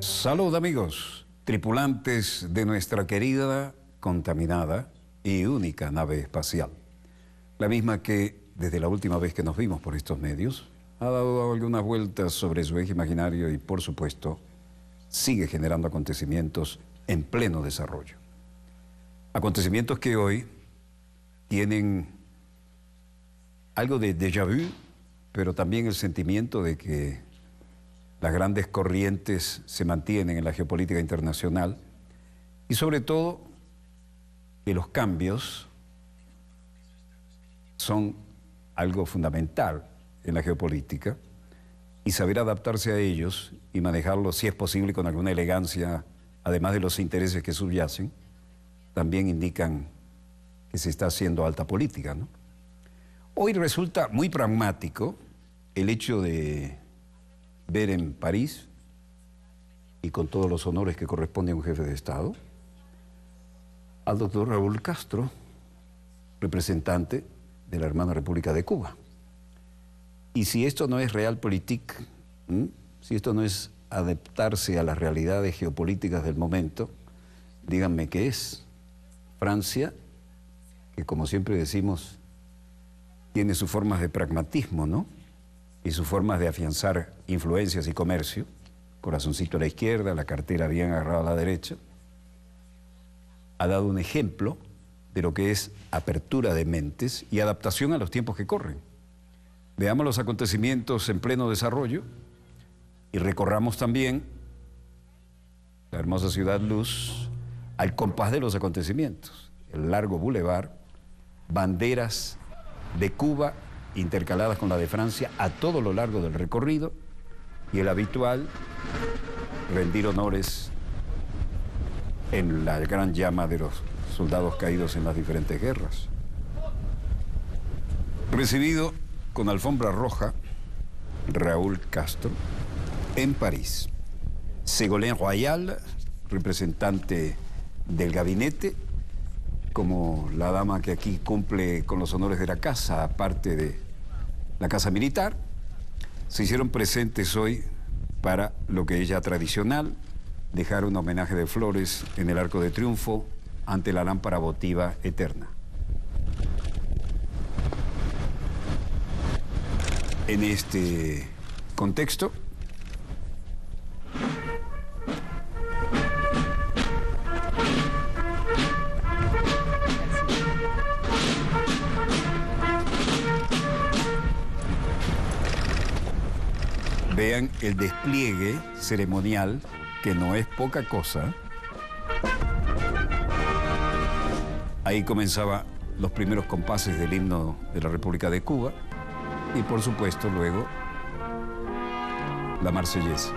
Salud, amigos, tripulantes de nuestra querida, contaminada y única nave espacial. La misma que, desde la última vez que nos vimos por estos medios, ha dado algunas vueltas sobre su eje imaginario y, por supuesto, sigue generando acontecimientos en pleno desarrollo. Acontecimientos que hoy tienen algo de déjà vu, pero también el sentimiento de que las grandes corrientes se mantienen en la geopolítica internacional y sobre todo que los cambios son algo fundamental en la geopolítica y saber adaptarse a ellos y manejarlos, si es posible, con alguna elegancia, además de los intereses que subyacen, también indican que se está haciendo alta política, ¿no? Hoy resulta muy pragmático el hecho de ver en París, y con todos los honores que corresponde a un jefe de Estado, al doctor Raúl Castro, representante de la hermana República de Cuba. Y si esto no es realpolitik, si esto no es adaptarse a las realidades geopolíticas del momento, díganme qué es. Francia, que como siempre decimos, tiene sus formas de pragmatismo, ¿no? Y sus formas de afianzar influencias y comercio, corazoncito a la izquierda, la cartera bien agarrada a la derecha, ha dado un ejemplo de lo que es apertura de mentes y adaptación a los tiempos que corren. Veamos los acontecimientos en pleno desarrollo y recorramos también la hermosa ciudad Luz al compás de los acontecimientos. El largo bulevar, banderas de Cuba intercaladas con la de Francia a todo lo largo del recorrido y el habitual rendir honores en la gran llama de los soldados caídos en las diferentes guerras. Recibido con alfombra roja, Raúl Castro, en París. Ségolène Royal, representante del gabinete, como la dama que aquí cumple con los honores de la casa, aparte de la casa militar, se hicieron presentes hoy para lo que es ya tradicional, dejar un homenaje de flores en el Arco de Triunfo ante la lámpara votiva eterna. En este contexto, vean el despliegue ceremonial, que no es poca cosa. Ahí comenzaba los primeros compases del himno de la República de Cuba y, por supuesto, luego la Marsellesa.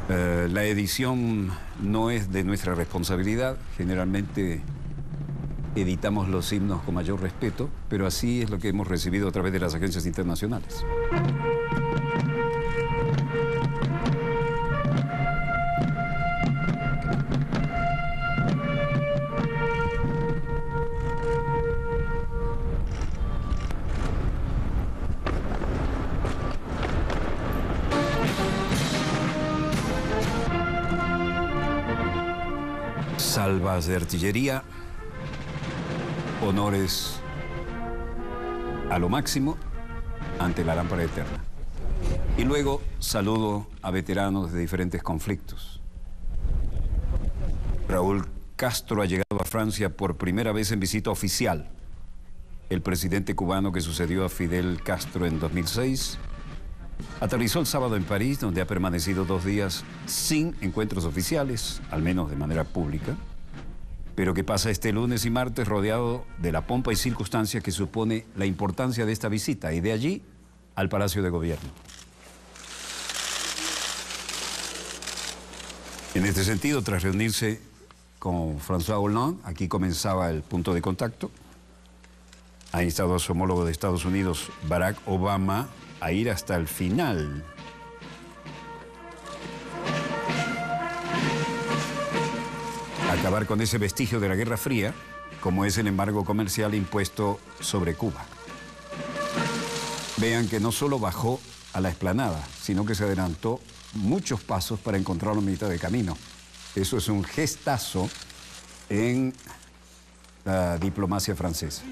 La edición no es de nuestra responsabilidad, generalmente editamos los himnos con mayor respeto, pero así es lo que hemos recibido a través de las agencias internacionales. Salvas de artillería, honores a lo máximo ante la lámpara eterna. Y luego saludo a veteranos de diferentes conflictos. Raúl Castro ha llegado a Francia por primera vez en visita oficial. El presidente cubano que sucedió a Fidel Castro en 2006 aterrizó el sábado en París, donde ha permanecido 2 días sin encuentros oficiales, al menos de manera pública, pero que pasa este lunes y martes rodeado de la pompa y circunstancia que supone la importancia de esta visita, y de allí al Palacio de Gobierno. En este sentido, tras reunirse con François Hollande, aquí comenzaba el punto de contacto, Ha instado a su homólogo de Estados Unidos, Barack Obama, a ir hasta el final. Acabar con ese vestigio de la Guerra Fría, como es el embargo comercial impuesto sobre Cuba. Vean que no solo bajó a la explanada, sino que se adelantó muchos pasos para encontrarlo a mitad de camino. Eso es un gestazo en la diplomacia francesa.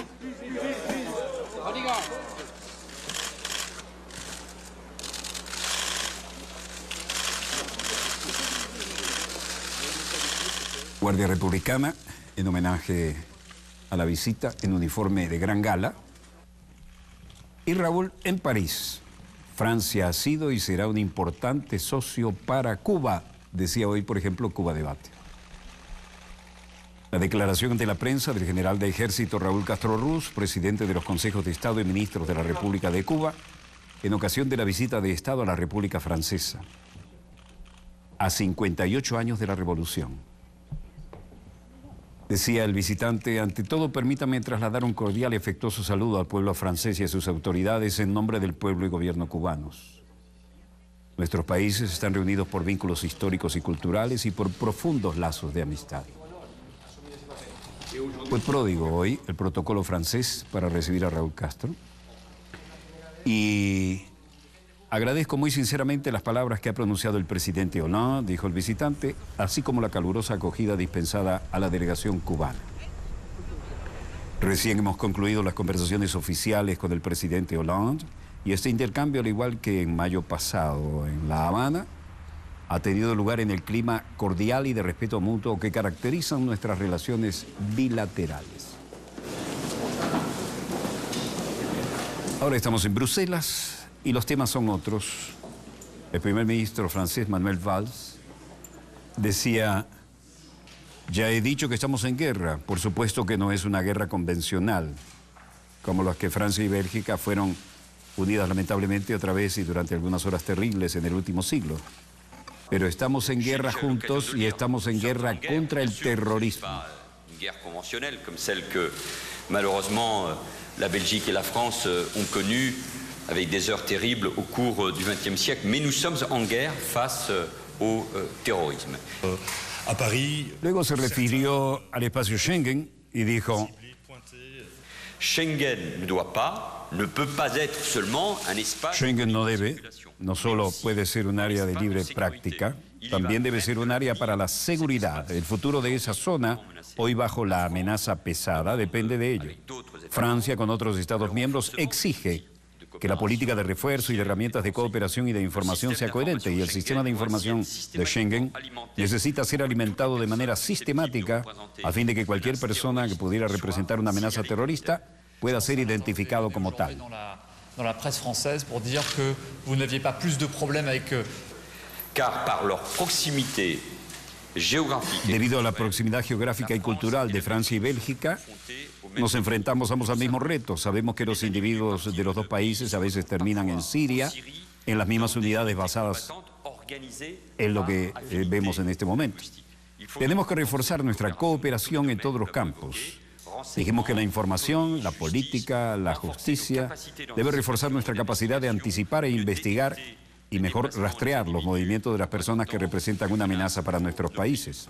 Guardia Republicana, en homenaje a la visita, en uniforme de gran gala. Y Raúl, en París, Francia ha sido y será un importante socio para Cuba, decía hoy, por ejemplo, Cuba Debate. La declaración ante la prensa del general de ejército Raúl Castro Ruz, presidente de los Consejos de Estado y Ministros de la República de Cuba, en ocasión de la visita de Estado a la República Francesa, a 58 años de la Revolución. Decía el visitante, ante todo permítame trasladar un cordial y afectuoso saludo al pueblo francés y a sus autoridades en nombre del pueblo y gobierno cubanos. Nuestros países están reunidos por vínculos históricos y culturales y por profundos lazos de amistad. Fue pródigo hoy el protocolo francés para recibir a Raúl Castro y agradezco muy sinceramente las palabras que ha pronunciado el presidente Hollande, dijo el visitante, así como la calurosa acogida dispensada a la delegación cubana. Recién hemos concluido las conversaciones oficiales con el presidente Hollande y este intercambio, al igual que en mayo pasado en La Habana, ha tenido lugar en el clima cordial y de respeto mutuo que caracterizan nuestras relaciones bilaterales. Ahora estamos en Bruselas. Y los temas son otros. El primer ministro francés, Manuel Valls, decía, ya he dicho que estamos en guerra. Por supuesto que no es una guerra convencional, como las que Francia y Bélgica fueron unidas lamentablemente otra vez y durante algunas horas terribles en el último siglo. Pero estamos en guerra juntos y estamos en guerra contra el terrorismo. Una guerra convencional como celle que malheureusement la Belgique et la France ont connue, avec des heures terribles au cours du XXe siècle, mais nous sommes en guerre face au terrorisme. A París. Luego se refirió al espacio Schengen y dijo, Schengen ne peut pas être seulement un espace. Schengen no debe, no solo puede ser un área de libre práctica, también debe ser un área para la seguridad. El futuro de esa zona, hoy bajo la amenaza pesada, depende de ello. Francia, con otros Estados miembros, exige que la política de refuerzo y de herramientas de cooperación y de información sea coherente y el sistema de información de Schengen necesita ser alimentado de manera sistemática a fin de que cualquier persona que pudiera representar una amenaza terrorista pueda ser identificado como tal. Dans la presse française pour dire que vous n'aviez pas plus de problèmes avec car par leur proximité géographique. Debido a la proximidad geográfica y cultural de Francia y Bélgica, nos enfrentamos ambos al mismo reto. Sabemos que los individuos de los dos países a veces terminan en Siria, en las mismas unidades basadas en lo que vemos en este momento. Tenemos que reforzar nuestra cooperación en todos los campos. Dijimos que la información, la política, la justicia debe reforzar nuestra capacidad de anticipar e investigar y mejor rastrear los movimientos de las personas que representan una amenaza para nuestros países.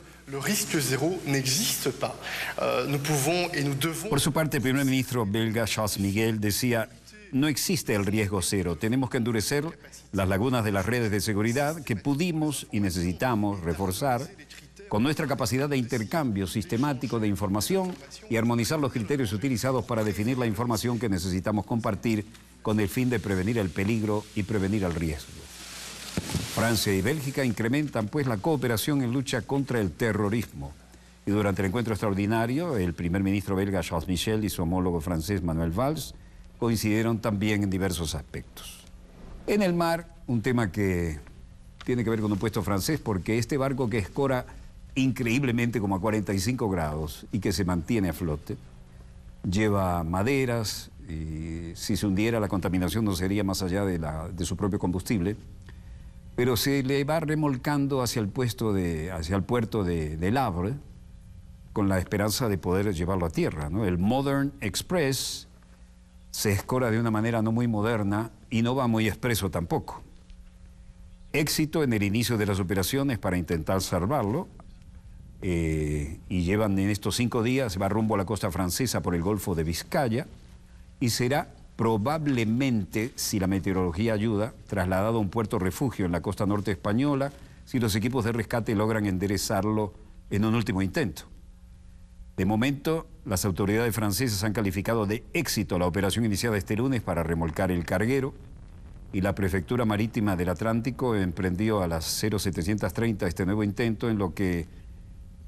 Por su parte, el primer ministro belga, Charles Michel, decía, no existe el riesgo cero, tenemos que endurecer las lagunas de las redes de seguridad que pudimos y necesitamos reforzar con nuestra capacidad de intercambio sistemático de información y armonizar los criterios utilizados para definir la información que necesitamos compartir con el fin de prevenir el peligro y prevenir el riesgo. Francia y Bélgica incrementan pues la cooperación en lucha contra el terrorismo. Y durante el encuentro extraordinario, el primer ministro belga Charles Michel y su homólogo francés Manuel Valls coincidieron también en diversos aspectos. En el mar, un tema que tiene que ver con un puesto francés, porque este barco que escora increíblemente como a 45 grados y que se mantiene a flote, lleva maderas y si se hundiera la contaminación no sería más allá de su propio combustible, pero se le va remolcando hacia el puerto de Le Havre con la esperanza de poder llevarlo a tierra, ¿no? El Modern Express se escora de una manera no muy moderna y no va muy expreso tampoco. Éxito en el inicio de las operaciones para intentar salvarlo, y llevan en estos 5 días, va rumbo a la costa francesa por el Golfo de Vizcaya y será probablemente, si la meteorología ayuda, trasladado a un puerto refugio en la costa norte española, si los equipos de rescate logran enderezarlo en un último intento. De momento, las autoridades francesas han calificado de éxito la operación iniciada este lunes para remolcar el carguero, y la Prefectura Marítima del Atlántico emprendió a las 0730 este nuevo intento, en lo que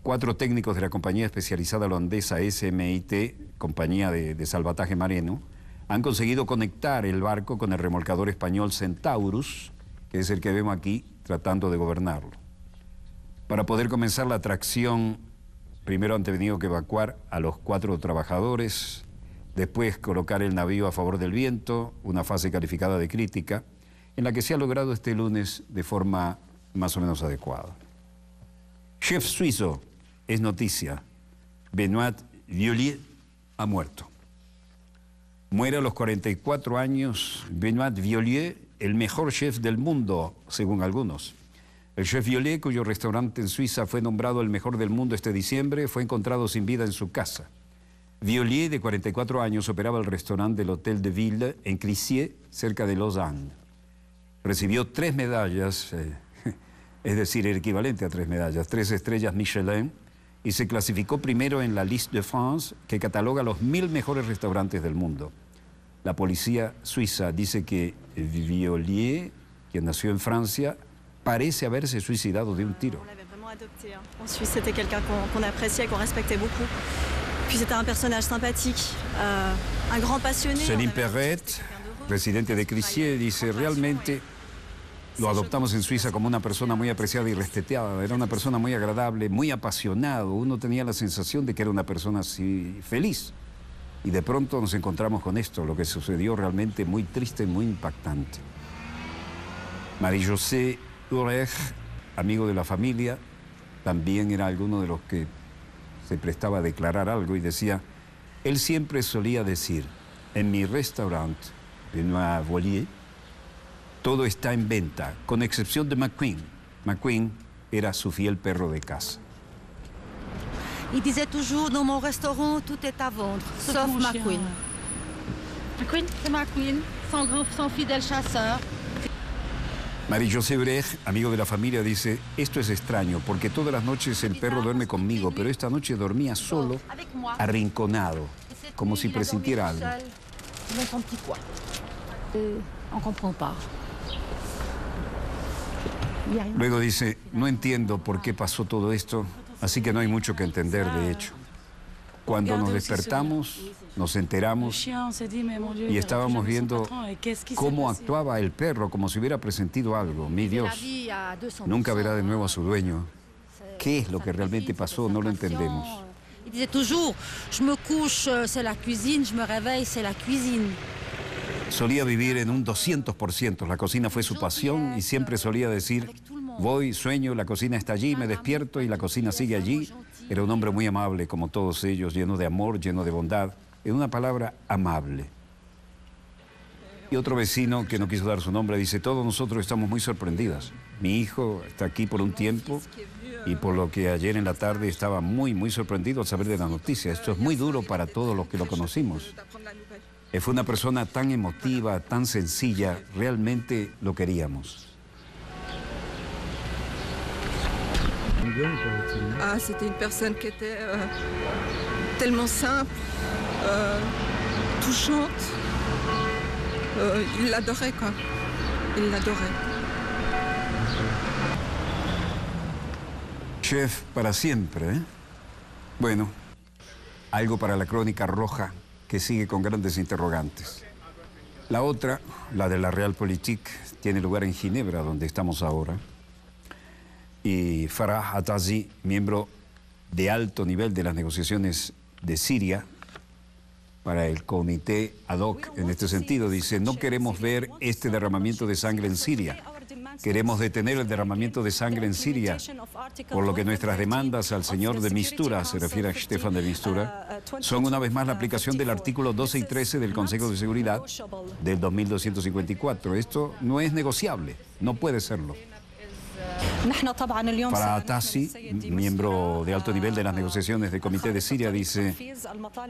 4 técnicos de la compañía especializada holandesa SMIT, compañía de salvataje marino, han conseguido conectar el barco con el remolcador español Centaurus, que es el que vemos aquí, tratando de gobernarlo. Para poder comenzar la tracción, primero han tenido que evacuar a los 4 trabajadores, después colocar el navío a favor del viento, una fase calificada de crítica, en la que se ha logrado este lunes de forma más o menos adecuada. Chef suizo, es noticia, Benoît Viollier ha muerto. Muere a los 44 años Benoît Viollier, el mejor chef del mundo, según algunos. El chef Viollier, cuyo restaurante en Suiza fue nombrado el mejor del mundo este diciembre, fue encontrado sin vida en su casa. Viollier, de 44 años, operaba el restaurante del Hotel de Ville en Crissier, cerca de Lausanne. Recibió 3 medallas, es decir, el equivalente a 3 medallas, 3 estrellas Michelin, y se clasificó primero en la Liste de France, que cataloga los 1000 mejores restaurantes del mundo. La policía suiza dice que Viollier, quien nació en Francia, parece haberse suicidado de un tiro. On l'avait vraiment adopté. En Suisse, c'était quelqu'un qu'on appréciait, qu'on respectait beaucoup. Puis c'était un personnage sympathique, un grand passionné. Céline Perret, residente de Crissier, dice, realmente lo adoptamos en Suiza como una persona muy apreciada y respetada. Era una persona muy agradable, muy apasionado. Uno tenía la sensación de que era una persona así feliz. Y de pronto nos encontramos con esto, lo que sucedió realmente muy triste, muy impactante. Marie-José Urech, amigo de la familia, también era alguno de los que se prestaba a declarar algo y decía, él siempre solía decir, en mi restaurante, Benoît Viollier, todo está en venta, con excepción de McQueen. McQueen era su fiel perro de casa. Il disait toujours, dans mon restaurant, tout est à vendre, sauf McQueen. McQueen, c'est McQueen, son fidèle chasseur. Marie-José Brecht, amigo de la familia, dice, esto es extraño, porque todas las noches el perro duerme conmigo, pero esta noche dormía solo, arrinconado, como si presintiera algo. Luego dice, no entiendo por qué pasó todo esto, así que no hay mucho que entender de hecho. Cuando nos despertamos, nos enteramos y estábamos viendo cómo actuaba el perro, como si hubiera presentido algo. Mi Dios, nunca verá de nuevo a su dueño. ¿Qué es lo que realmente pasó? No lo entendemos. Il disait toujours, je me couche, c'est la cuisine, je me réveille, c'est la cuisine. Solía vivir en un 200%. La cocina fue su pasión y siempre solía decir, voy, sueño, la cocina está allí, me despierto y la cocina sigue allí. Era un hombre muy amable, como todos ellos, lleno de amor, lleno de bondad. En una palabra, amable. Y otro vecino, que no quiso dar su nombre, dice, todos nosotros estamos muy sorprendidas. Mi hijo está aquí por un tiempo y por lo que ayer en la tarde estaba muy, muy sorprendido al saber de la noticia. Esto es muy duro para todos los que lo conocimos. Fue una persona tan emotiva, tan sencilla, realmente lo queríamos. Ah, c'était une personne qui était tellement simple, touchante. Il l'adorait, quoi. Il l'adorait. Chef para siempre, ¿eh? Bueno, algo para la crónica roja que sigue con grandes interrogantes. La otra, la de la Realpolitik, tiene lugar en Ginebra, donde estamos ahora. Y Farah Attazi, miembro de alto nivel de las negociaciones de Siria, para el comité ad hoc en este sentido, dice, no queremos ver este derramamiento de sangre en Siria. Queremos detener el derramamiento de sangre en Siria, por lo que nuestras demandas al señor de Mistura, se refiere a Stefan de Mistura, son una vez más la aplicación del artículo 12 y 13 del Consejo de Seguridad del 2254. Esto no es negociable, no puede serlo. Para Atassi, miembro de alto nivel de las negociaciones del Comité de Siria, dice: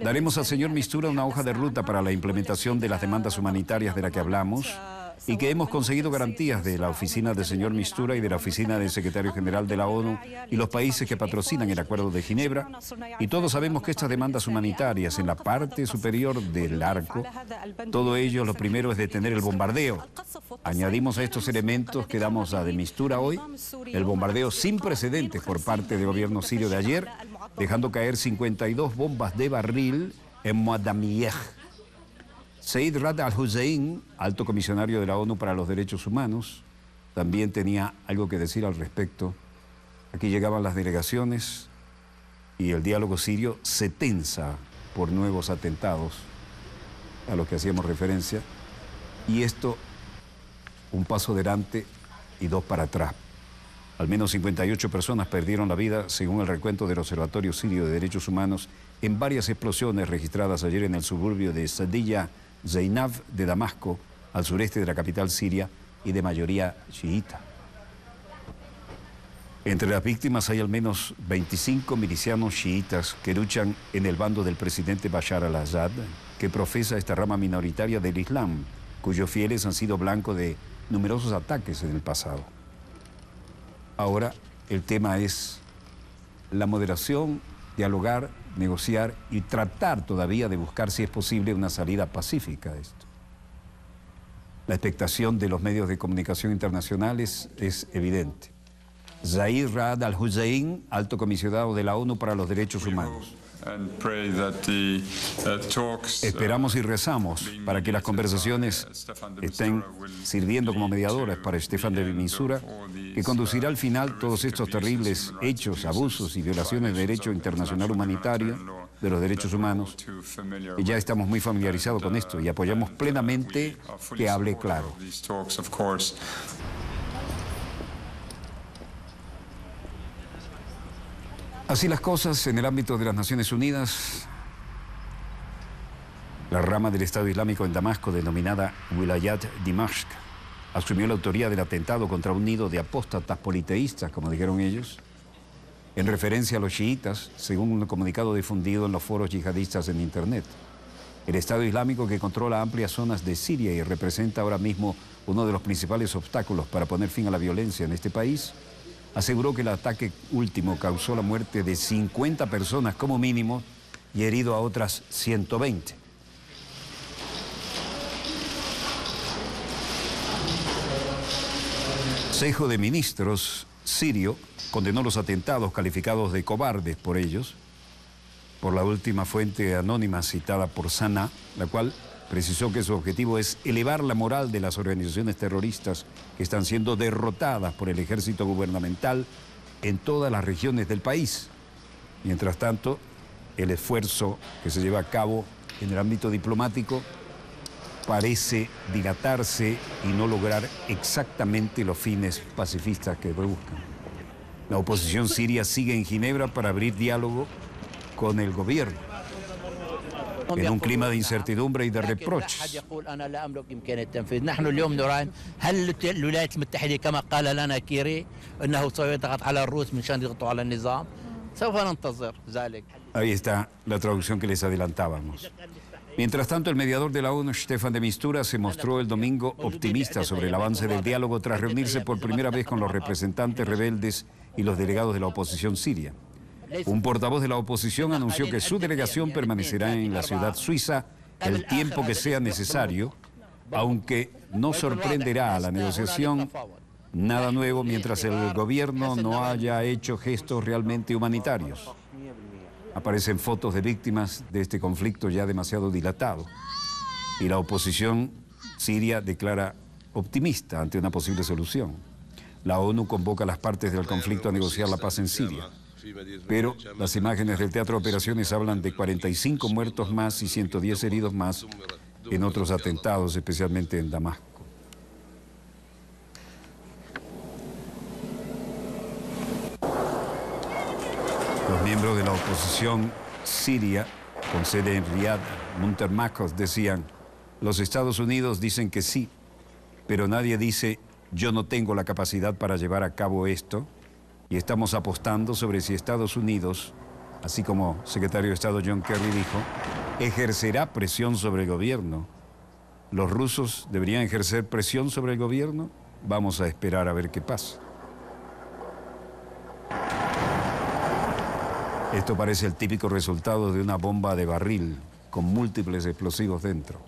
daremos al señor Mistura una hoja de ruta para la implementación de las demandas humanitarias de la que hablamos y que hemos conseguido garantías de la oficina del señor Mistura y de la oficina del secretario general de la ONU y los países que patrocinan el Acuerdo de Ginebra. Y todos sabemos que estas demandas humanitarias en la parte superior del arco, todo ello, lo primero es detener el bombardeo. Añadimos a estos elementos que damos a de Mistura hoy el bombardeo sin precedentes por parte del gobierno sirio de ayer, dejando caer 52 bombas de barril en Muadamiyeh. Said Rad al-Hussein, alto comisionario de la ONU para los Derechos Humanos, también tenía algo que decir al respecto. Aquí llegaban las delegaciones y el diálogo sirio se tensa por nuevos atentados a los que hacíamos referencia. Y esto, un paso adelante y dos para atrás. Al menos 58 personas perdieron la vida, según el recuento del Observatorio Sirio de Derechos Humanos, en varias explosiones registradas ayer en el suburbio de Sadiyya Zainab de Damasco, al sureste de la capital siria y de mayoría chiita. Entre las víctimas hay al menos 25 milicianos chiitas que luchan en el bando del presidente Bashar al-Assad, que profesa esta rama minoritaria del Islam, cuyos fieles han sido blanco de numerosos ataques en el pasado. Ahora el tema es la moderación, dialogar, negociar y tratar todavía de buscar, si es posible, una salida pacífica a esto. La expectación de los medios de comunicación internacionales es evidente. Said Rad al-Hussein, alto comisionado de la ONU para los Derechos Humanos. Esperamos y rezamos para que las conversaciones estén sirviendo como mediadoras para Stefan de Mistura, que conducirá al final todos estos terribles hechos, abusos y violaciones de derecho internacional humanitario de los derechos humanos. Y ya estamos muy familiarizados con esto y apoyamos plenamente que hable claro. Así las cosas en el ámbito de las Naciones Unidas. La rama del Estado Islámico en Damasco, denominada Wilayat Dimashq, asumió la autoría del atentado contra un nido de apóstatas politeístas, como dijeron ellos, en referencia a los chiitas, según un comunicado difundido en los foros yihadistas en Internet. El Estado Islámico, que controla amplias zonas de Siria y representa ahora mismo uno de los principales obstáculos para poner fin a la violencia en este país, aseguró que el ataque último causó la muerte de 50 personas como mínimo y herido a otras 120. Consejo de Ministros sirio condenó los atentados calificados de cobardes por ellos, por la última fuente anónima citada por Sanaa, la cual precisó que su objetivo es elevar la moral de las organizaciones terroristas que están siendo derrotadas por el ejército gubernamental en todas las regiones del país. Mientras tanto, el esfuerzo que se lleva a cabo en el ámbito diplomático parece dilatarse y no lograr exactamente los fines pacifistas que buscan. La oposición siria sigue en Ginebra para abrir diálogo con el gobierno, en un clima de incertidumbre y de reproches. Ahí está la traducción que les adelantábamos. Mientras tanto, el mediador de la ONU, Stefan de Mistura, se mostró el domingo optimista sobre el avance del diálogo tras reunirse por primera vez con los representantes rebeldes y los delegados de la oposición siria. Un portavoz de la oposición anunció que su delegación permanecerá en la ciudad suiza el tiempo que sea necesario, aunque no sorprenderá a la negociación nada nuevo mientras el gobierno no haya hecho gestos realmente humanitarios. Aparecen fotos de víctimas de este conflicto ya demasiado dilatado y la oposición siria declara optimista ante una posible solución. La ONU convoca a las partes del conflicto a negociar la paz en Siria. Pero las imágenes del teatro de operaciones hablan de 45 muertos más y 110 heridos más en otros atentados, especialmente en Damasco. oposición siria, con sede en Riad, Munter Makos, decían: los Estados Unidos dicen que sí, pero nadie dice: yo no tengo la capacidad para llevar a cabo esto, y estamos apostando sobre si Estados Unidos, así como secretario de Estado John Kerry dijo, ejercerá presión sobre el gobierno. ¿Los rusos deberían ejercer presión sobre el gobierno? Vamos a esperar a ver qué pasa. Esto parece el típico resultado de una bomba de barril con múltiples explosivos dentro.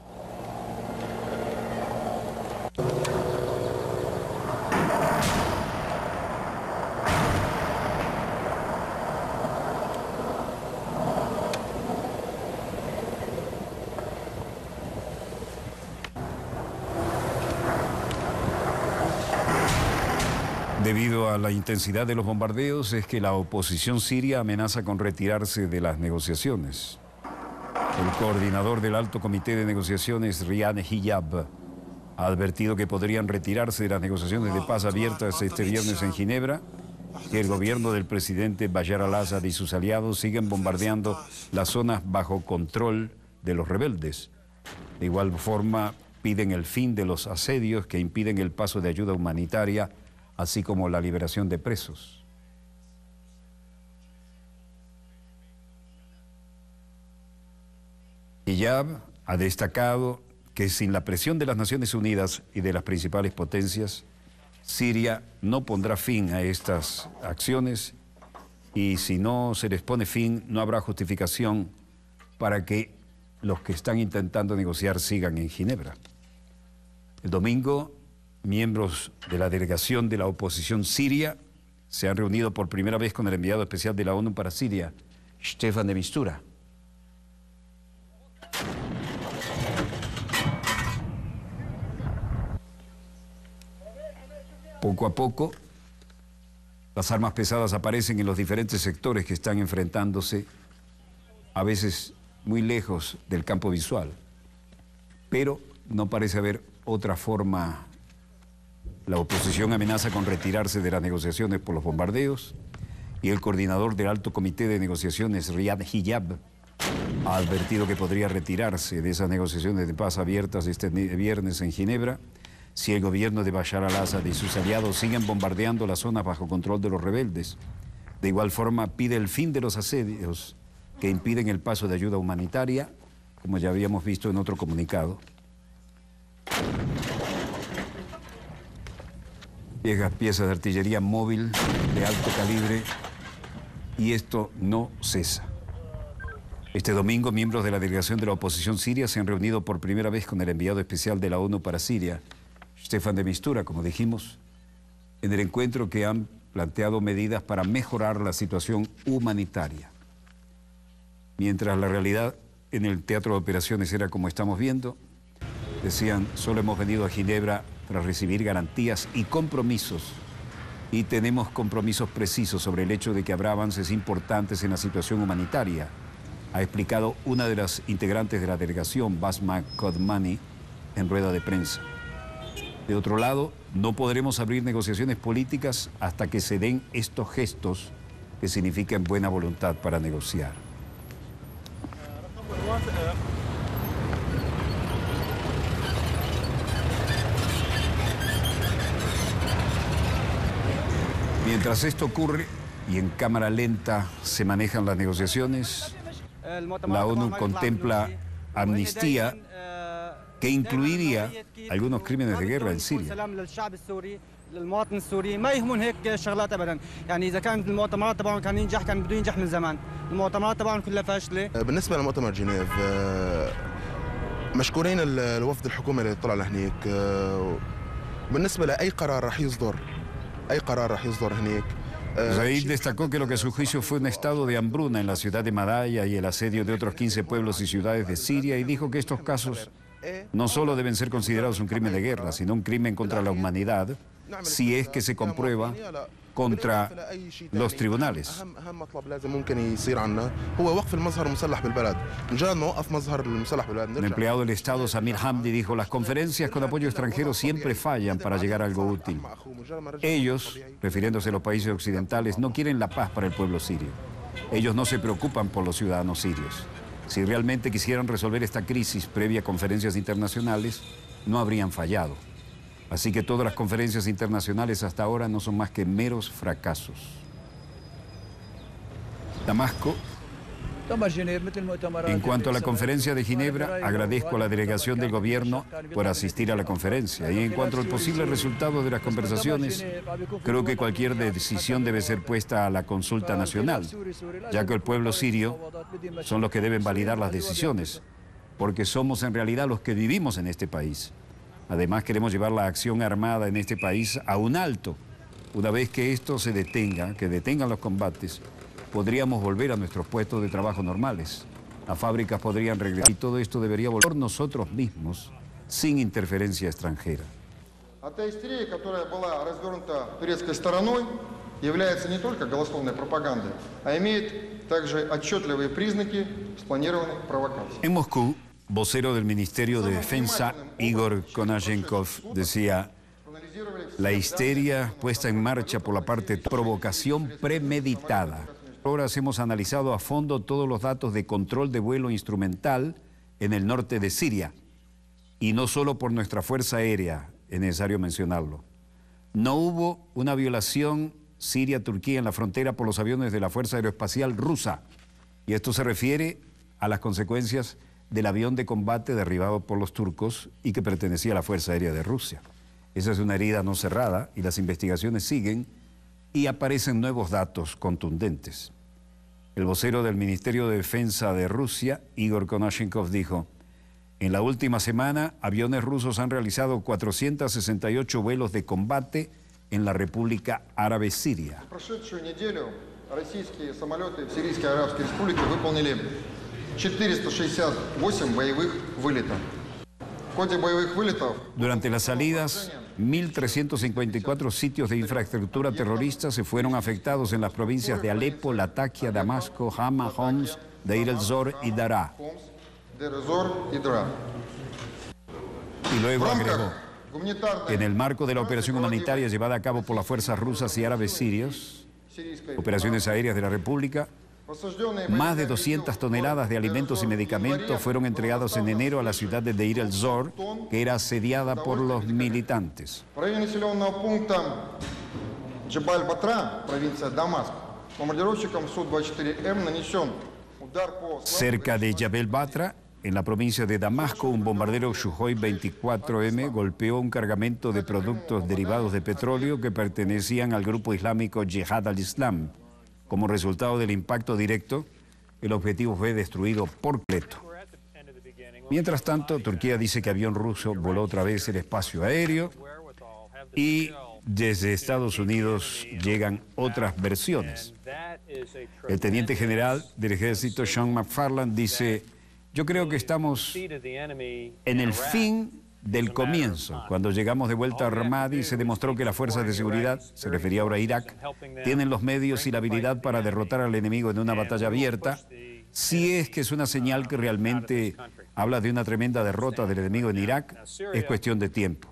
Debido a la intensidad de los bombardeos, es que la oposición siria amenaza con retirarse de las negociaciones. El coordinador del Alto Comité de Negociaciones, Riad Hijab, ha advertido que podrían retirarse de las negociaciones de paz abiertas este viernes en Ginebra, que el gobierno del presidente Bashar al-Assad y sus aliados siguen bombardeando las zonas bajo control de los rebeldes. De igual forma, piden el fin de los asedios que impiden el paso de ayuda humanitaria, así como la liberación de presos. Hijab ha destacado que sin la presión de las Naciones Unidas y de las principales potencias, Siria no pondrá fin a estas acciones, y si no se les pone fin, no habrá justificación para que los que están intentando negociar sigan en Ginebra. El domingo, miembros de la delegación de la oposición siria se han reunido por primera vez con el enviado especial de la ONU para Siria, Staffan de Mistura. Poco a poco, las armas pesadas aparecen en los diferentes sectores que están enfrentándose, a veces muy lejos del campo visual, pero no parece haber otra forma. La oposición amenaza con retirarse de las negociaciones por los bombardeos, y el coordinador del Alto Comité de Negociaciones, Riad Hijab, ha advertido que podría retirarse de esas negociaciones de paz abiertas este viernes en Ginebra si el gobierno de Bashar al-Assad y sus aliados siguen bombardeando las zonas bajo control de los rebeldes. De igual forma, pide el fin de los asedios que impiden el paso de ayuda humanitaria, como ya habíamos visto en otro comunicado. Viejas piezas de artillería móvil de alto calibre, y esto no cesa. Este domingo, miembros de la delegación de la oposición siria se han reunido por primera vez con el enviado especial de la ONU para Siria, Staffan de Mistura, como dijimos, en el encuentro que han planteado medidas para mejorar la situación humanitaria. Mientras la realidad en el teatro de operaciones era como estamos viendo, decían: solo hemos venido a Ginebra tras recibir garantías y compromisos, y tenemos compromisos precisos sobre el hecho de que habrá avances importantes en la situación humanitaria, ha explicado una de las integrantes de la delegación, Basma Kodmani, en rueda de prensa. De otro lado, no podremos abrir negociaciones políticas hasta que se den estos gestos que significan buena voluntad para negociar. Mientras esto ocurre y en cámara lenta se manejan las negociaciones, la ONU contempla amnistía que incluiría algunos crímenes de guerra en Siria. للمواطن السوري ما يهمون هيك شغلات ابدا، يعني اذا كانت المؤتمرات تبعهم كان ينجح كان بده ينجح من زمان، المؤتمرات تبعهم كلها فاشله. بالنسبه لمؤتمر جنيف مشكورين الوفد الحكومي اللي طلع لهنيك، بالنسبه لاي قرار راح يصدر هنيك. Zaid destacó que lo que a su juicio fue un estado de hambruna en la ciudad de Madaya y el asedio de otros 15 pueblos y ciudades de Siria, y dijo que estos casos no solo deben ser considerados un crimen de guerra, sino un crimen contra la humanidad, si es que se comprueba contra los tribunales. El empleado del Estado, Samir Hamdi, dijo: las conferencias con apoyo extranjero siempre fallan para llegar a algo útil. Ellos, refiriéndose a los países occidentales, no quieren la paz para el pueblo sirio. Ellos no se preocupan por los ciudadanos sirios. Si realmente quisieran resolver esta crisis previa a conferencias internacionales, no habrían fallado. Así que todas las conferencias internacionales hasta ahora no son más que meros fracasos. Damasco. En cuanto a la conferencia de Ginebra, agradezco a la delegación del gobierno por asistir a la conferencia. Y en cuanto al posible resultado de las conversaciones, creo que cualquier decisión debe ser puesta a la consulta nacional, ya que el pueblo sirio son los que deben validar las decisiones, porque somos en realidad los que vivimos en este país. Además, queremos llevar la acción armada en este país a un alto. Una vez que esto se detenga, que detengan los combates, podríamos volver a nuestros puestos de trabajo normales. Las fábricas podrían regresar y todo esto debería volver por nosotros mismos, sin interferencia extranjera. Эта истерия, которая была развернута турецкой стороной, является не только голословной пропагандой, а имеет также отчетливые признаки спланированной провокации. En Moscú, vocero del Ministerio de Defensa, Igor Konashenkov, decía: la histeria puesta en marcha por la parte de provocación premeditada. Ahora hemos analizado a fondo todos los datos de control de vuelo instrumental en el norte de Siria. Y no solo por nuestra fuerza aérea, es necesario mencionarlo. No hubo una violación Siria-Turquía en la frontera por los aviones de la Fuerza Aeroespacial Rusa. Y esto se refiere a las consecuencias del avión de combate derribado por los turcos y que pertenecía a la Fuerza Aérea de Rusia. Esa es una herida no cerrada y las investigaciones siguen y aparecen nuevos datos contundentes. El vocero del Ministerio de Defensa de Rusia, Igor Konashenkov, dijo: en la última semana, aviones rusos han realizado 468 vuelos de combate en la República Árabe Siria. Российские самолеты в Сирийской Арабской Республике выполнили 468 боевых вылетов. В ходе боевых вылетов... Durante las salidas, 1.354 sitios de infraestructura terrorista se fueron afectados en las provincias de Alepo, Latakia, Damasco, Hama, Homs, Deir el-Zor y Daraa. Y luego agregó: en el marco de la operación humanitaria llevada a cabo por las fuerzas rusas y árabes sirios, operaciones aéreas de la República, más de 200 toneladas de alimentos y medicamentos fueron entregados en enero a la ciudad de Deir el-Zor, que era asediada por los militantes. Cerca de Jabal Batra, en la provincia de Damasco, un bombardero Sukhoi 24M golpeó un cargamento de productos derivados de petróleo que pertenecían al grupo islámico Yihad al-Islam. Como resultado del impacto directo, el objetivo fue destruido por completo. Mientras tanto, Turquía dice que avión ruso voló otra vez el espacio aéreo y desde Estados Unidos llegan otras versiones. El teniente general del ejército, Sean McFarland, dice: yo creo que estamos en el fin del comienzo. Cuando llegamos de vuelta a Ramadi, se demostró que las fuerzas de seguridad, se refería ahora a Irak, tienen los medios y la habilidad para derrotar al enemigo en una batalla abierta, si es que es una señal que realmente habla de una tremenda derrota del enemigo en Irak. Es cuestión de tiempo.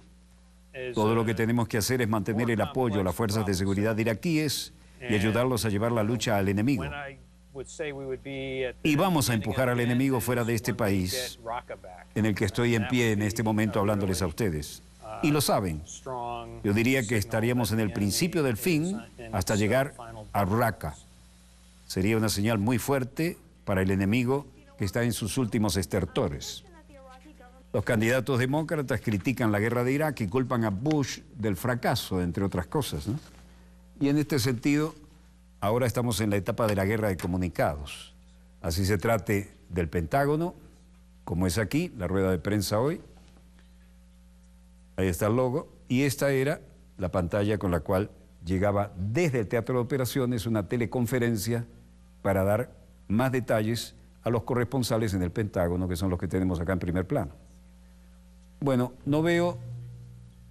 Todo lo que tenemos que hacer es mantener el apoyo a las fuerzas de seguridad iraquíes y ayudarlos a llevar la lucha al enemigo. Y vamos a empujar al enemigo fuera de este país en el que estoy en pie en este momento hablándoles a ustedes. Y lo saben. Yo diría que estaríamos en el principio del fin hasta llegar a Raqqa. Sería una señal muy fuerte para el enemigo que está en sus últimos estertores. Los candidatos demócratas critican la guerra de Irak y culpan a Bush del fracaso, entre otras cosas, ¿no? Y en este sentido, ahora estamos en la etapa de la guerra de comunicados. Así se trate del Pentágono, como es aquí, la rueda de prensa hoy. Ahí está el logo. Y esta era la pantalla con la cual llegaba desde el Teatro de Operaciones una teleconferencia para dar más detalles a los corresponsales en el Pentágono, que son los que tenemos acá en primer plano. Bueno, no veo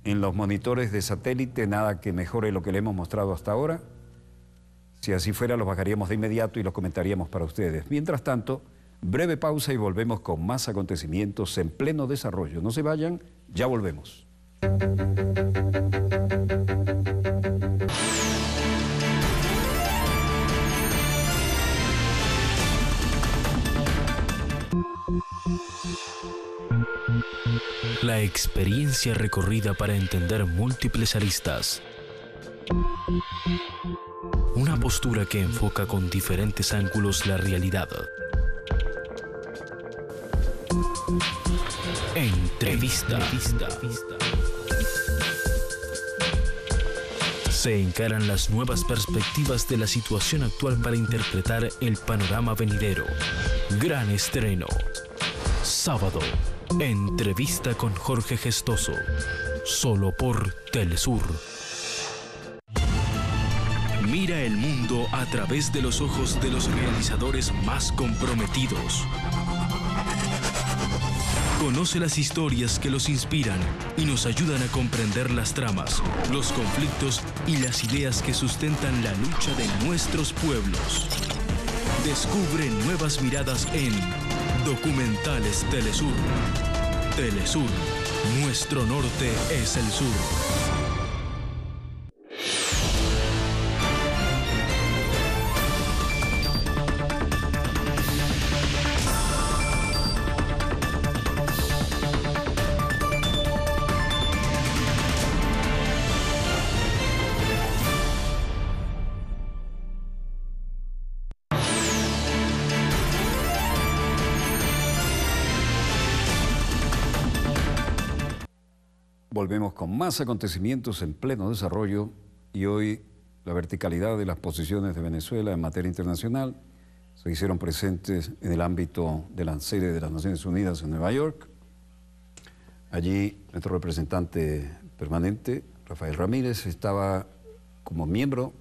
en los monitores de satélite nada que mejore lo que le hemos mostrado hasta ahora. Si así fuera, los bajaríamos de inmediato y los comentaríamos para ustedes. Mientras tanto, breve pausa y volvemos con más acontecimientos en pleno desarrollo. No se vayan, ya volvemos. la experiencia recorrida para entender múltiples aristas. Una postura que enfoca con diferentes ángulos la realidad. Entrevista. Se encaran las nuevas perspectivas de la situación actual para interpretar el panorama venidero. Gran estreno. Sábado, entrevista con Jorge Gestoso. Solo por Telesur. Mira el mundo a través de los ojos de los realizadores más comprometidos. Conoce las historias que los inspiran y nos ayudan a comprender las tramas, los conflictos y las ideas que sustentan la lucha de nuestros pueblos. Descubre nuevas miradas en Documentales Telesur. Telesur, nuestro norte es el sur. Volvemos con más acontecimientos en pleno desarrollo y hoy la verticalidad de las posiciones de Venezuela en materia internacional se hicieron presentes en el ámbito de la sede de las Naciones Unidas en Nueva York. Allí nuestro representante permanente, Rafael Ramírez, estaba como miembro,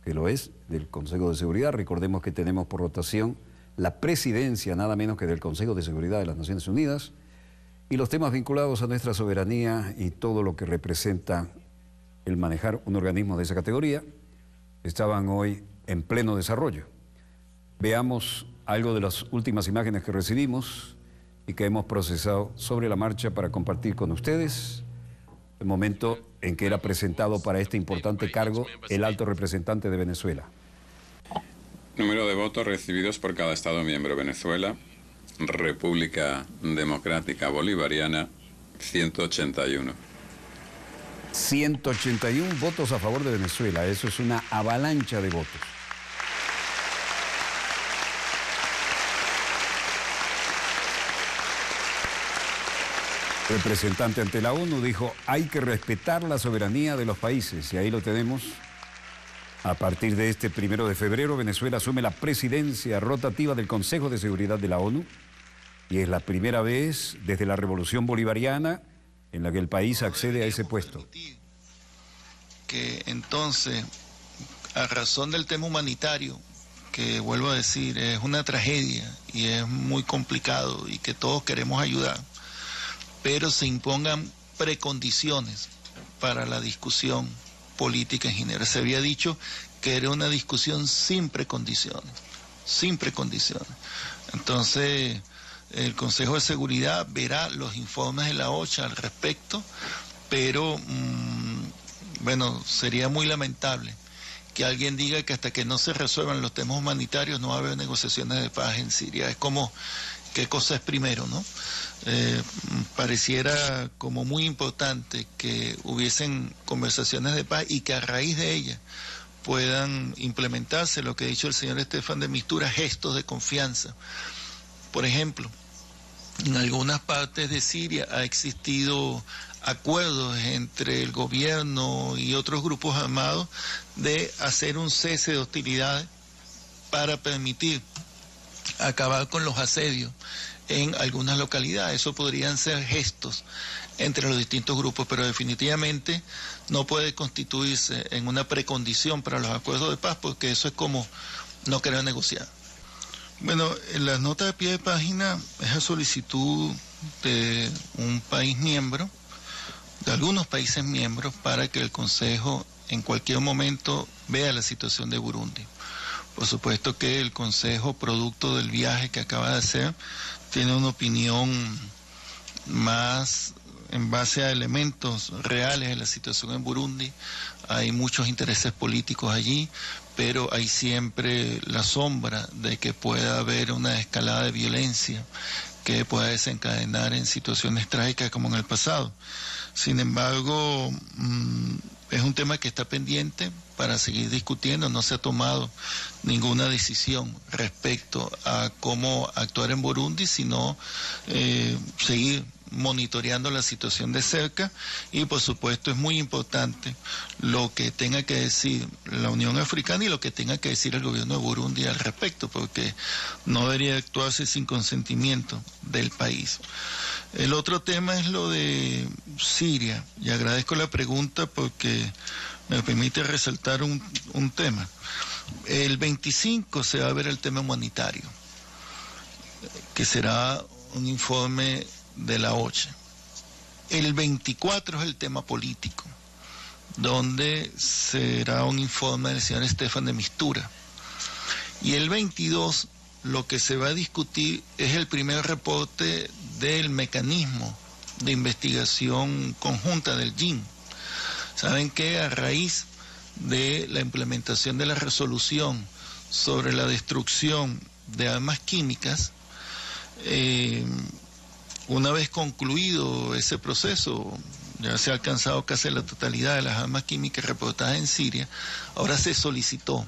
que lo es, del Consejo de Seguridad. Recordemos que tenemos por rotación la presidencia nada menos que del Consejo de Seguridad de las Naciones Unidas. Y los temas vinculados a nuestra soberanía y todo lo que representa el manejar un organismo de esa categoría estaban hoy en pleno desarrollo. Veamos algo de las últimas imágenes que recibimos y que hemos procesado sobre la marcha para compartir con ustedes el momento en que era presentado para este importante cargo el alto representante de Venezuela. Número de votos recibidos por cada Estado miembro. Venezuela, República Democrática Bolivariana, 181. 181 votos a favor de Venezuela. Eso es una avalancha de votos. El representante ante la ONU dijo, hay que respetar la soberanía de los países. Y ahí lo tenemos. A partir de este 1 de febrero, Venezuela asume la presidencia rotativa del Consejo de Seguridad de la ONU. Y es la primera vez desde la Revolución Bolivariana en la que el país accede a ese puesto. Que entonces, a razón del tema humanitario, que vuelvo a decir, es una tragedia y es muy complicado y que todos queremos ayudar, pero se impongan precondiciones para la discusión política en general. Se había dicho que era una discusión sin precondiciones, sin precondiciones. Entonces, el Consejo de Seguridad verá los informes de la OCHA al respecto, pero, bueno, sería muy lamentable que alguien diga que hasta que no se resuelvan los temas humanitarios no va a haber negociaciones de paz en Siria. Es como, ¿qué cosa es primero, no? Pareciera como muy importante que hubiesen conversaciones de paz y que a raíz de ellas puedan implementarse lo que ha dicho el señor Estefan de Mistura, gestos de confianza. Por ejemplo, en algunas partes de Siria ha existido acuerdos entre el gobierno y otros grupos armados de hacer un cese de hostilidades para permitir acabar con los asedios en algunas localidades. Eso podrían ser gestos entre los distintos grupos, pero definitivamente no puede constituirse en una precondición para los acuerdos de paz, porque eso es como no querer negociar. Bueno, en la nota de pie de página es a solicitud de un país miembro, de algunos países miembros, para que el Consejo en cualquier momento vea la situación de Burundi. Por supuesto que el Consejo, producto del viaje que acaba de hacer, tiene una opinión más en base a elementos reales de la situación en Burundi. Hay muchos intereses políticos allí, pero hay siempre la sombra de que pueda haber una escalada de violencia que pueda desencadenar en situaciones trágicas como en el pasado. Sin embargo, es un tema que está pendiente para seguir discutiendo. No se ha tomado ninguna decisión respecto a cómo actuar en Burundi, sino seguir monitoreando la situación de cerca, y por supuesto es muy importante lo que tenga que decir la Unión Africana y lo que tenga que decir el gobierno de Burundi al respecto, porque no debería actuarse sin consentimiento del país. El otro tema es lo de Siria, y agradezco la pregunta porque me permite resaltar un tema. El 25 se va a ver el tema humanitario, que será un informe de la OCHA. El 24 es el tema político, donde será un informe del señor Stefan de Mistura. Y el 22 lo que se va a discutir es el primer reporte del mecanismo de investigación conjunta del GIN. Saben que a raíz de la implementación de la resolución sobre la destrucción de armas químicas, una vez concluido ese proceso, ya se ha alcanzado casi la totalidad de las armas químicas reportadas en Siria. Ahora se solicitó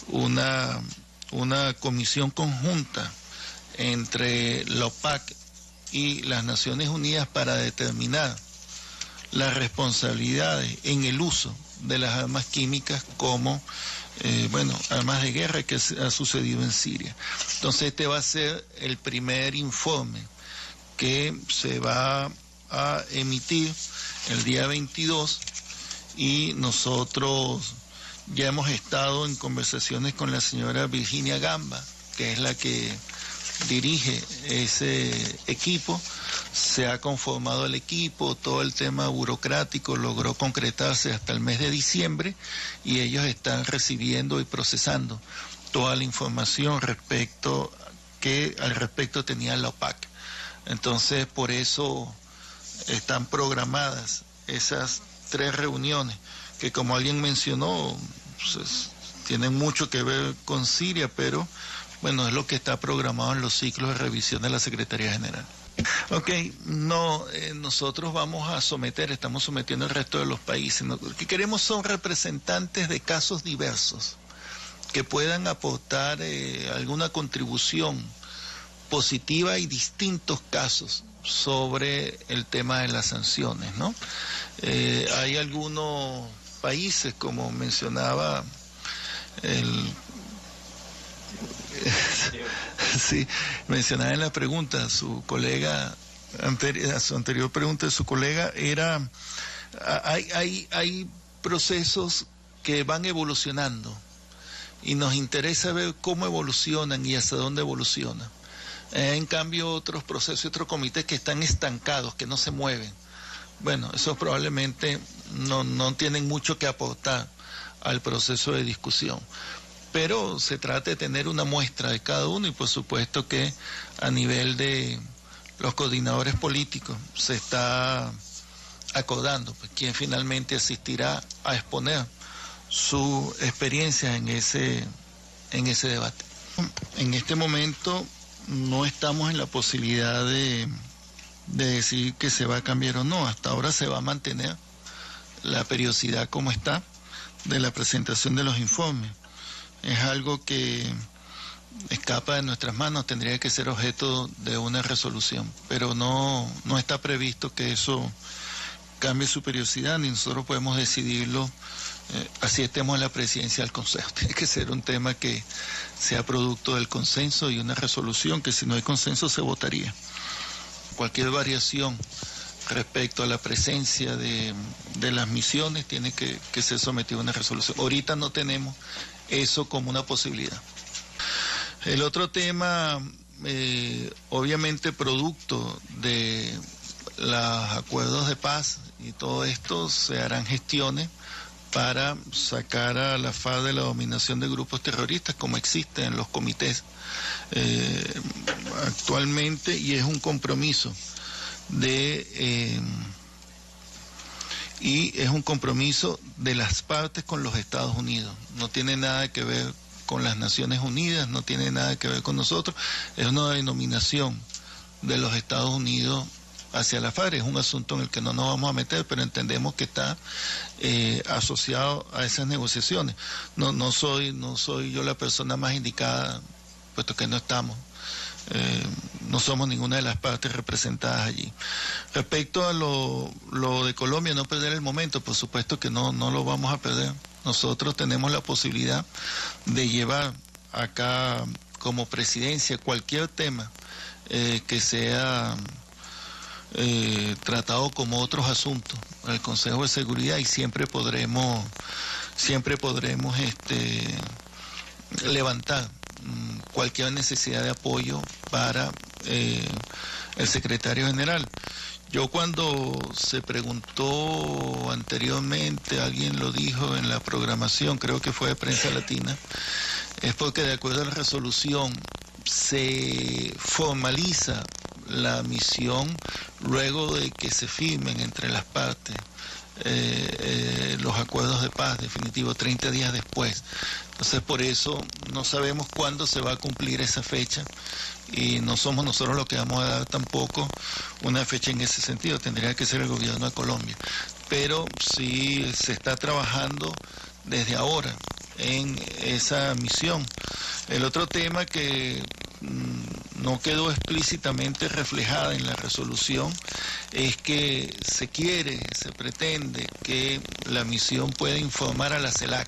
una comisión conjunta entre la OPAC y las Naciones Unidas para determinar las responsabilidades en el uso de las armas químicas como armas de guerra que ha sucedido en Siria. Entonces este va a ser el primer informe que se va a emitir el día 22, y nosotros ya hemos estado en conversaciones con la señora Virginia Gamba, que es la que dirige ese equipo. Se ha conformado el equipo, todo el tema burocrático logró concretarse hasta el mes de diciembre, y ellos están recibiendo y procesando toda la información al respecto tenía la OPAC. Entonces, por eso están programadas esas 3 reuniones, que como alguien mencionó, pues, tienen mucho que ver con Siria, pero bueno, es lo que está programado en los ciclos de revisión de la Secretaría General. Ok, nosotros estamos sometiendo al resto de los países. Lo que queremos son representantes de casos diversos, que puedan aportar alguna contribución positiva y distintos casos sobre el tema de las sanciones, ¿no? Hay algunos países, como mencionaba mencionaba en la pregunta a su anterior pregunta de su colega, hay procesos que van evolucionando y nos interesa ver cómo evolucionan y hasta dónde evolucionan. En cambio, otros procesos y otros comités que están estancados, que no se mueven, bueno, esos probablemente no tienen mucho que aportar al proceso de discusión. Pero se trata de tener una muestra de cada uno, y por supuesto que a nivel de los coordinadores políticos se está acordando pues, quién finalmente asistirá a exponer su experiencia en ese debate. En este momento no estamos en la posibilidad de decir que se va a cambiar o no. Hasta ahora se va a mantener la periodicidad como está de la presentación de los informes. Es algo que escapa de nuestras manos, tendría que ser objeto de una resolución, pero no está previsto que eso cambie su periodicidad, ni nosotros podemos decidirlo así estemos en la presidencia del Consejo. Tiene que ser un tema que sea producto del consenso y una resolución que, si no hay consenso, se votaría. Cualquier variación respecto a la presencia de las misiones tiene que ser sometida a una resolución. Ahorita no tenemos eso como una posibilidad. El otro tema, obviamente producto de los acuerdos de paz y todo esto, se harán gestiones para sacar a la FARC de la dominación de grupos terroristas, como existen en los comités actualmente, y es un compromiso de las partes con los Estados Unidos. No tiene nada que ver con las Naciones Unidas, no tiene nada que ver con nosotros, es una denominación de los Estados Unidos hacia la FARC. Es un asunto en el que no nos vamos a meter, pero entendemos que está asociado a esas negociaciones. No soy yo la persona más indicada, puesto que no estamos. No somos ninguna de las partes representadas allí. Respecto a lo de Colombia, no perder el momento, por supuesto que no lo vamos a perder. Nosotros tenemos la posibilidad de llevar acá como presidencia cualquier tema que sea tratado como otros asuntos en el Consejo de Seguridad, y siempre podremos levantar cualquier necesidad de apoyo para el secretario general. Yo, cuando se preguntó anteriormente, alguien lo dijo en la programación, creo que fue de Prensa Latina, es porque de acuerdo a la resolución se formaliza la misión luego de que se firmen entre las partes los acuerdos de paz definitivo 30 días después. Entonces, por eso no sabemos cuándo se va a cumplir esa fecha, y no somos nosotros los que vamos a dar tampoco una fecha en ese sentido, tendría que ser el gobierno de Colombia. Pero sí se está trabajando desde ahora en esa misión. El otro tema que no quedó explícitamente reflejada en la resolución es que se pretende que la misión pueda informar a la CELAC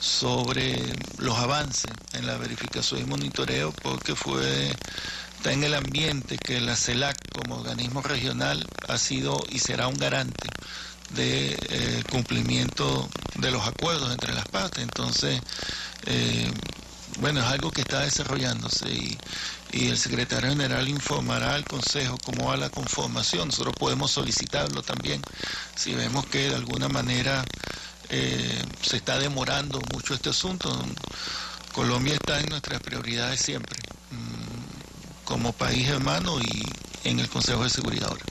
sobre los avances en la verificación y monitoreo, porque está en el ambiente que la CELAC como organismo regional ha sido y será un garante de cumplimiento de los acuerdos entre las partes. Entonces, bueno, es algo que está desarrollándose, y el secretario general informará al Consejo cómo va la conformación. Nosotros podemos solicitarlo también si vemos que de alguna manera se está demorando mucho este asunto. Colombia está en nuestras prioridades siempre, como país hermano y en el Consejo de Seguridad ahora.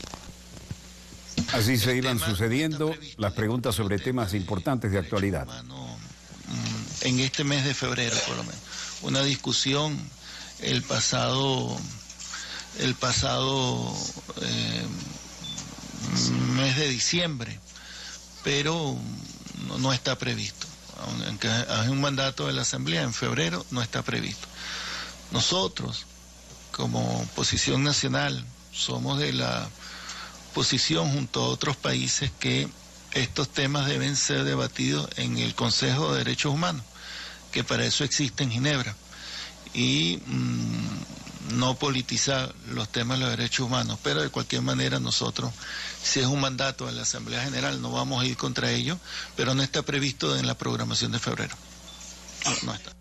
Así se iban sucediendo las preguntas sobre temas importantes de actualidad. En este mes de febrero, por lo menos. Una discusión el pasado mes de diciembre, pero no está previsto. Aunque hay un mandato de la Asamblea en febrero, no está previsto. Nosotros, como posición nacional, somos de la posición junto a otros países que estos temas deben ser debatidos en el Consejo de Derechos Humanos, que para eso existe en Ginebra, y no politizar los temas de los derechos humanos. Pero de cualquier manera nosotros, si es un mandato de la Asamblea General, no vamos a ir contra ello, pero no está previsto en la programación de febrero. No está.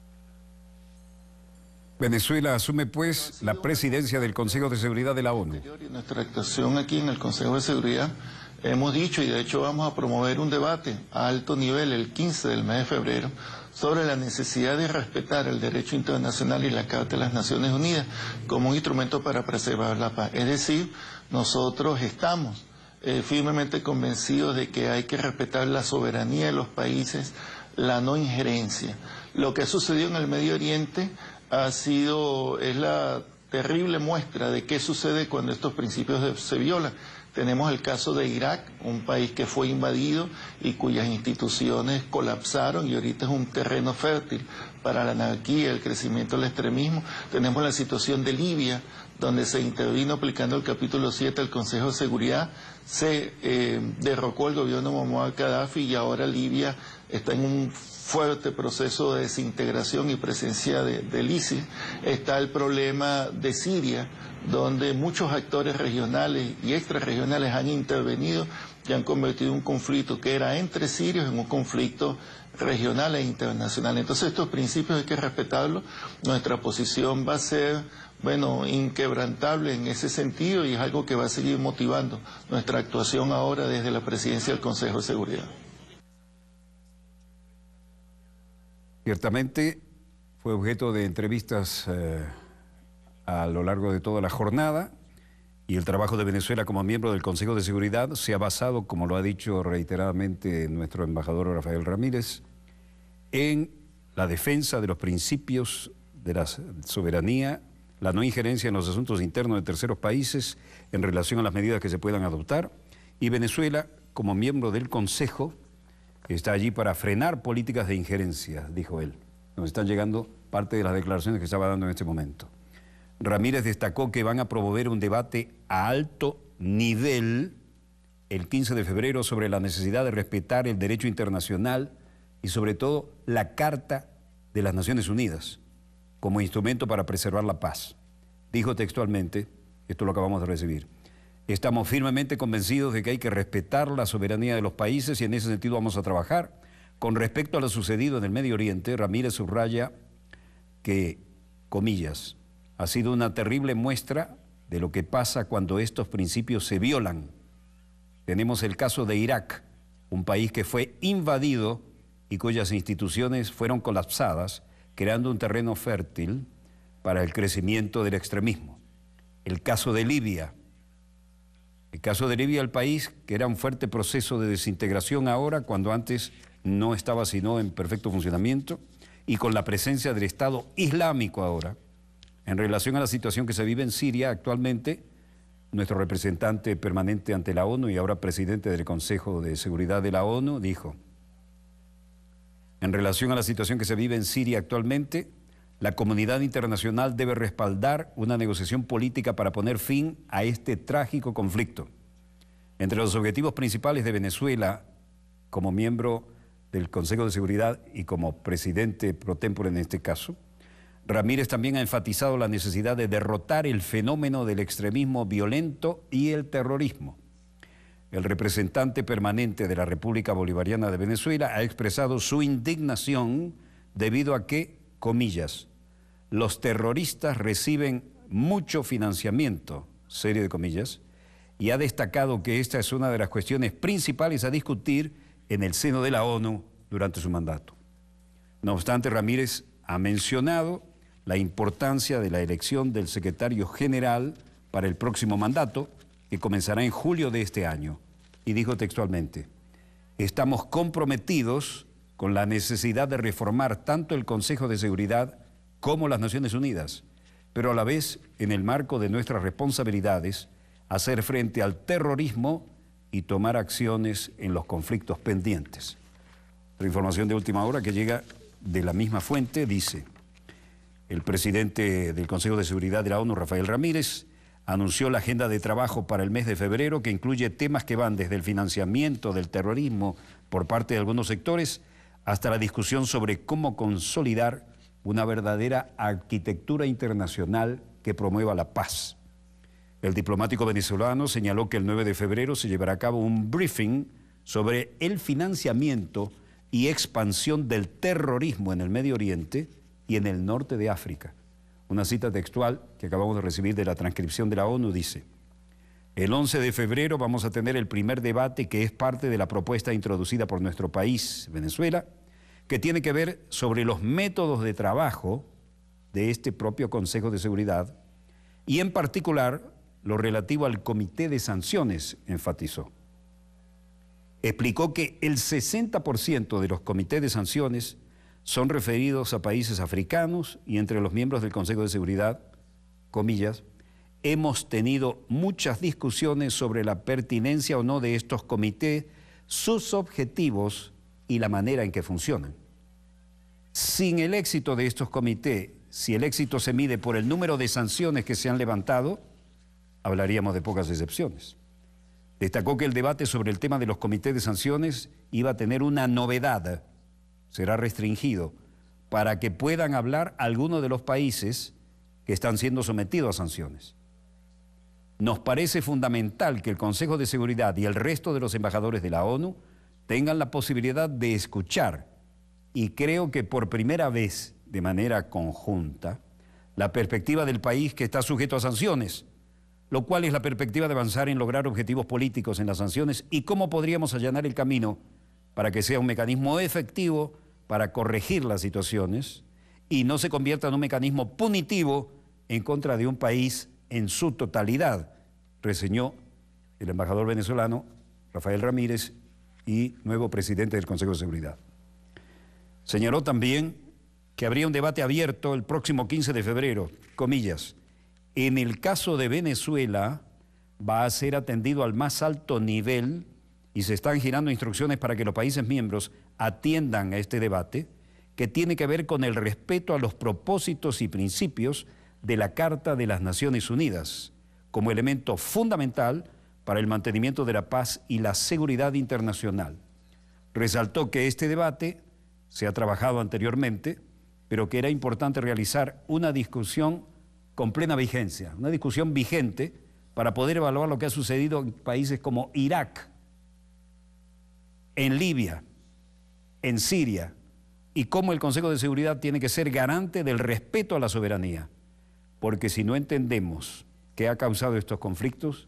Venezuela asume pues la presidencia del Consejo de Seguridad de la ONU. Y nuestra actuación aquí en el Consejo de Seguridad, hemos dicho, y de hecho vamos a promover un debate a alto nivel el 15 del mes de febrero sobre la necesidad de respetar el derecho internacional y la Carta de las Naciones Unidas como un instrumento para preservar la paz. Es decir, nosotros estamos firmemente convencidos de que hay que respetar la soberanía de los países, la no injerencia. Lo que ha sucedido en el Medio Oriente es la terrible muestra de qué sucede cuando estos principios se violan. Tenemos el caso de Irak, un país que fue invadido y cuyas instituciones colapsaron, y ahorita es un terreno fértil para la anarquía, el crecimiento del extremismo. Tenemos la situación de Libia, donde se intervino aplicando el capítulo 7 del Consejo de Seguridad, se derrocó el gobierno de Muammar Gaddafi, y ahora Libia está en un fuerte proceso de desintegración y presencia del ISIS. Está el problema de Siria, donde muchos actores regionales y extrarregionales han intervenido y han convertido un conflicto que era entre sirios en un conflicto regional e internacional. Entonces estos principios hay que respetarlos. Nuestra posición va a ser, inquebrantable en ese sentido, y es algo que va a seguir motivando nuestra actuación ahora desde la presidencia del Consejo de Seguridad. Ciertamente fue objeto de entrevistas a lo largo de toda la jornada, y el trabajo de Venezuela como miembro del Consejo de Seguridad se ha basado, como lo ha dicho reiteradamente nuestro embajador Rafael Ramírez, en la defensa de los principios de la soberanía, la no injerencia en los asuntos internos de terceros países en relación a las medidas que se puedan adoptar, y Venezuela, como miembro del Consejo, está allí para frenar políticas de injerencia, dijo él. Nos están llegando parte de las declaraciones que estaba dando en este momento. Ramírez destacó que van a promover un debate a alto nivel el 15 de febrero sobre la necesidad de respetar el derecho internacional y sobre todo la Carta de las Naciones Unidas como instrumento para preservar la paz. Dijo textualmente, esto lo acabamos de recibir, estamos firmemente convencidos de que hay que respetar la soberanía de los países y en ese sentido vamos a trabajar. Con respecto a lo sucedido en el Medio Oriente, Ramírez subraya que, comillas, ha sido una terrible muestra de lo que pasa cuando estos principios se violan. Tenemos el caso de Irak, un país que fue invadido y cuyas instituciones fueron colapsadas, creando un terreno fértil para el crecimiento del extremismo. El caso de Libia. El país que era un fuerte proceso de desintegración ahora, cuando antes no estaba sino en perfecto funcionamiento, y con la presencia del Estado Islámico ahora. En relación a la situación que se vive en Siria actualmente, nuestro representante permanente ante la ONU y ahora presidente del Consejo de Seguridad de la ONU dijo, en relación a la situación que se vive en Siria actualmente, la comunidad internacional debe respaldar una negociación política para poner fin a este trágico conflicto. Entre los objetivos principales de Venezuela, como miembro del Consejo de Seguridad y como presidente pro tempore en este caso, Ramírez también ha enfatizado la necesidad de derrotar el fenómeno del extremismo violento y el terrorismo. El representante permanente de la República Bolivariana de Venezuela ha expresado su indignación debido a que, comillas, los terroristas reciben mucho financiamiento, serie de comillas, y ha destacado que esta es una de las cuestiones principales a discutir en el seno de la ONU durante su mandato. No obstante, Ramírez ha mencionado la importancia de la elección del secretario general para el próximo mandato, que comenzará en julio de este año, y dijo textualmente, estamos comprometidos con la necesidad de reformar tanto el Consejo de Seguridad como las Naciones Unidas, pero a la vez, en el marco de nuestras responsabilidades, hacer frente al terrorismo y tomar acciones en los conflictos pendientes. La información de última hora que llega de la misma fuente dice, el presidente del Consejo de Seguridad de la ONU, Rafael Ramírez, anunció la agenda de trabajo para el mes de febrero que incluye temas que van desde el financiamiento del terrorismo por parte de algunos sectores hasta la discusión sobre cómo consolidar una verdadera arquitectura internacional que promueva la paz. El diplomático venezolano señaló que el 9 de febrero se llevará a cabo un briefing sobre el financiamiento y expansión del terrorismo en el Medio Oriente y en el norte de África. Una cita textual que acabamos de recibir de la transcripción de la ONU dice, el 11 de febrero vamos a tener el primer debate que es parte de la propuesta introducida por nuestro país, Venezuela, que tiene que ver sobre los métodos de trabajo de este propio Consejo de Seguridad y en particular lo relativo al Comité de Sanciones, enfatizó. Explicó que el 60% de los comités de sanciones son referidos a países africanos y entre los miembros del Consejo de Seguridad, comillas, hemos tenido muchas discusiones sobre la pertinencia o no de estos comités, sus objetivos y la manera en que funcionan. Sin el éxito de estos comités, si el éxito se mide por el número de sanciones que se han levantado, hablaríamos de pocas excepciones. Destacó que el debate sobre el tema de los comités de sanciones iba a tener una novedad, será restringido, para que puedan hablar algunos de los países que están siendo sometidos a sanciones. Nos parece fundamental que el Consejo de Seguridad y el resto de los embajadores de la ONU tengan la posibilidad de escuchar, y creo que por primera vez, de manera conjunta, la perspectiva del país que está sujeto a sanciones, lo cual es la perspectiva de avanzar en lograr objetivos políticos en las sanciones y cómo podríamos allanar el camino para que sea un mecanismo efectivo para corregir las situaciones y no se convierta en un mecanismo punitivo en contra de un país en su totalidad, reseñó el embajador venezolano Rafael Ramírez y nuevo presidente del Consejo de Seguridad. Señaló también que habría un debate abierto el próximo 15 de febrero, comillas, En el caso de Venezuela, va a ser atendido al más alto nivel y se están girando instrucciones para que los países miembros atiendan a este debate, que tiene que ver con el respeto a los propósitos y principios de la Carta de las Naciones Unidas, como elemento fundamental para el mantenimiento de la paz y la seguridad internacional. Resaltó que este debate se ha trabajado anteriormente, pero que era importante realizar una discusión con plena vigencia, una discusión vigente para poder evaluar lo que ha sucedido en países como Irak, en Libia, en Siria, y cómo el Consejo de Seguridad tiene que ser garante del respeto a la soberanía, porque si no entendemos qué ha causado estos conflictos,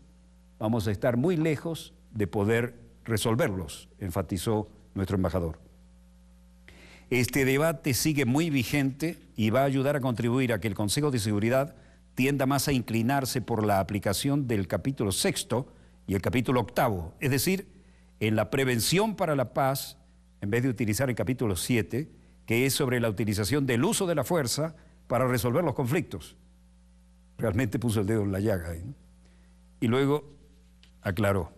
vamos a estar muy lejos de poder resolverlos, enfatizó nuestro embajador. Este debate sigue muy vigente y va a ayudar a contribuir a que el Consejo de Seguridad tienda más a inclinarse por la aplicación del capítulo 6 y el capítulo 8, es decir, en la prevención para la paz, en vez de utilizar el capítulo 7, que es sobre la utilización del uso de la fuerza para resolver los conflictos. Realmente puso el dedo en la llaga, ¿eh? Y luego aclaró.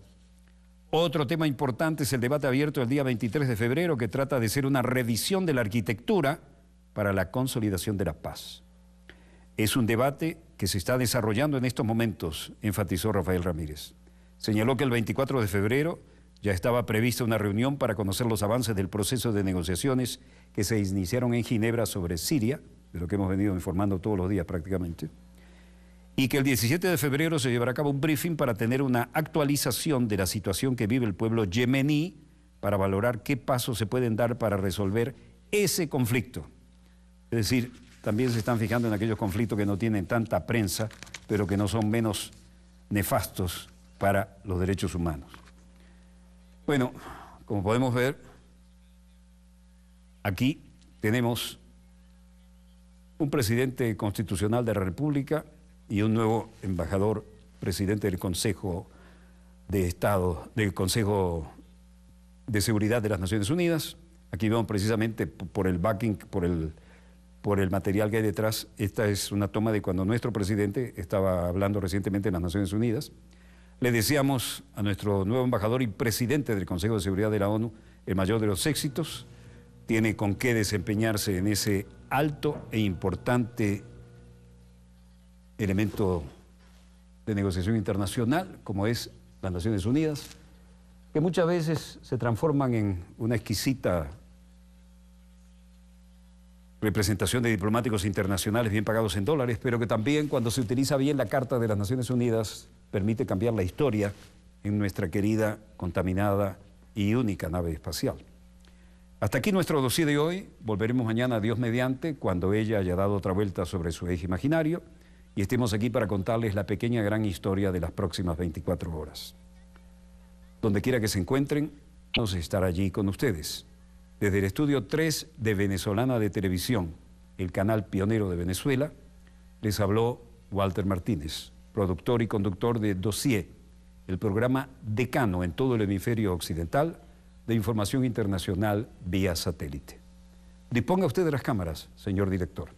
Otro tema importante es el debate abierto el día 23 de febrero que trata de ser una revisión de la arquitectura para la consolidación de la paz. Es un debate que se está desarrollando en estos momentos, enfatizó Rafael Ramírez. Señaló que el 24 de febrero ya estaba prevista una reunión para conocer los avances del proceso de negociaciones que se iniciaron en Ginebra sobre Siria, de lo que hemos venido informando todos los días prácticamente, y que el 17 de febrero se llevará a cabo un briefing para tener una actualización de la situación que vive el pueblo yemení para valorar qué pasos se pueden dar para resolver ese conflicto. Es decir, también se están fijando en aquellos conflictos que no tienen tanta prensa, pero que no son menos nefastos para los derechos humanos. Bueno, como podemos ver, aquí tenemos un presidente constitucional de la República y un nuevo embajador, presidente del Consejo de Estado, del Consejo de Seguridad de las Naciones Unidas. Aquí vemos precisamente por el backing, por el material que hay detrás. Esta es una toma de cuando nuestro presidente estaba hablando recientemente en las Naciones Unidas. Le deseamos a nuestro nuevo embajador y presidente del Consejo de Seguridad de la ONU el mayor de los éxitos. Tiene con qué desempeñarse en ese alto e importante elemento de negociación internacional, como es las Naciones Unidas, que muchas veces se transforman en una exquisita representación de diplomáticos internacionales bien pagados en dólares, pero que también, cuando se utiliza bien la Carta de las Naciones Unidas, permite cambiar la historia en nuestra querida, contaminada y única nave espacial. Hasta aquí nuestro dossier de hoy. Volveremos mañana, Dios mediante, cuando ella haya dado otra vuelta sobre su eje imaginario y estemos aquí para contarles la pequeña gran historia de las próximas 24 horas. Donde quiera que se encuentren, vamos a estar allí con ustedes. Desde el estudio 3 de Venezolana de Televisión, el canal pionero de Venezuela, les habló Walter Martínez, productor y conductor de Dossier, el programa decano en todo el hemisferio occidental de información internacional vía satélite. Disponga usted de las cámaras, señor director.